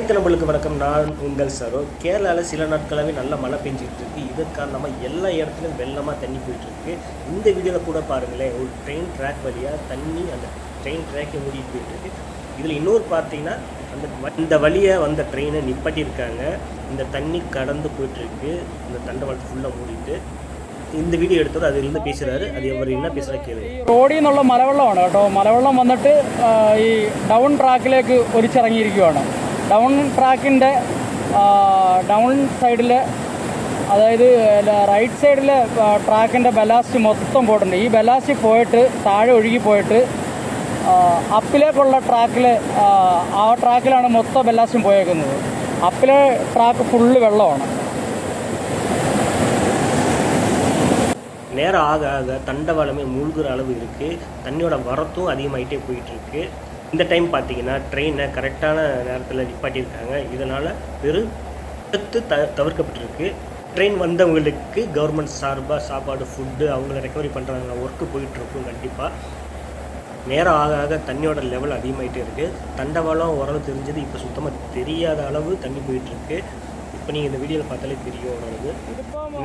அனைத்து நம்மளுக்கு வணக்கம். நான் உங்கள் சரோ. கேரளாவில் சில நாட்களாகவே நல்ல மழை பெஞ்சிட்டு இருக்கு. இதன் காரணமாக எல்லா இடத்துலையும் வெள்ளமாக தண்ணி போயிட்டுருக்கு. இந்த வீடியோவில் கூட பாருங்களேன், ஒரு ட்ரெயின் ட்ராக் வழியாக தண்ணி அந்த ட்ரெயின் ட்ராக்கை மூடிட்டு போயிட்டுருக்கு. இதில் இன்னொரு பார்த்தீங்கன்னா இந்த வழியாக வந்த ட்ரெயினை நிப்பாட்டியிருக்காங்க. இந்த தண்ணி கடந்து போயிட்டுருக்கு. இந்த தண்டவாளத்தை ஃபுல்லாக மூடிட்டு இந்த வீடியோ எடுத்தவர் அதிலிருந்து பேசுகிறாரு. அது அவர் என்ன பேசுகிற கேளு. റോഡിൽ നിന്നുള്ള മലവെള്ളമാണ് കേട്ടോ. മലവെള്ളം വന്നിട്ട് ഈ ഡൗൺ ട്രാക്കിലേക്ക് ഒലിച്ചിറങ്ങിയിരിക്കുകയാണ്. ഡൗൺ ട്രാക്കിൻ്റെ ഡൗൺ സൈഡിൽ, അതായത് റൈറ്റ് സൈഡിൽ ട്രാക്കിൻ്റെ ബലാസ്റ്റ് മൊത്തം പോയിട്ടുണ്ട്. ഈ ബലാസ്റ്റ് പോയിട്ട് താഴെ ഒഴുകി പോയിട്ട് അപ്പിലേക്കുള്ള ട്രാക്കിൽ, ആ ട്രാക്കിലാണ് മൊത്തം ബലാസ്റ്റും പോയേക്കുന്നത്. അപ്പിലെ ട്രാക്ക് ഫുള്ള് വെള്ളമാണ്. நேரம் ஆக ஆக தண்டவாளமே மூழ்கிற அளவு இருக்குது. தண்ணியோட வரத்தும் அதிகமாகிட்டே போயிட்டுருக்கு. இந்த டைம் பார்த்தீங்கன்னா ட்ரெயினை கரெக்டான நேரத்தில் நிப்பாட்டியிருக்காங்க. இதனால் விபத்து தவிர்க்கப்பட்டிருக்கு. ட்ரெயின் வந்தவங்களுக்கு கவர்மெண்ட் சார்பாக சாப்பாடு, ஃபுட்டு அவங்கள ரெக்கவரி பண்ணுறாங்க. ஒர்க்கு போயிட்டுருக்கும். கண்டிப்பாக நேரம் ஆக ஆக தண்ணியோட லெவல் அதிகமாகிட்டே இருக்குது. தண்டவாளம் ஓரளவு தெரிஞ்சது, இப்போ சுத்தமாக தெரியாத அளவு தண்ணி போயிட்டுருக்கு. இப்போ நீங்கள் இந்த வீடியோவில் பார்த்தாலே தெரியும் ஓரளவு.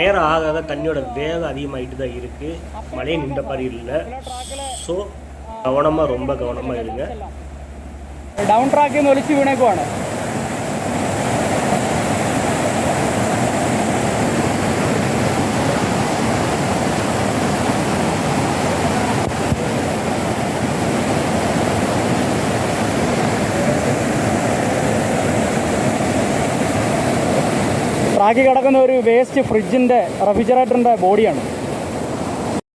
நேரம் ஆக ஆக தண்ணியோட வேகம் அதிகமாகிட்டு தான் இருக்குது. மழையை நின்ற மாதிரி இல்லை. ஸோ கவனமாக, ரொம்ப கவனமாக இருங்க. ഡൗൺ ട്രാക്കിൽ നിന്ന് ഒലിച്ച് വീണേക്കുവാണ്. ട്രാക്കിൽ കിടക്കുന്ന ഒരു വേസ്റ്റ് ഫ്രിഡ്ജിൻ്റെ റെഫ്രിജറേറ്ററിൻ്റെ ബോഡിയാണ്.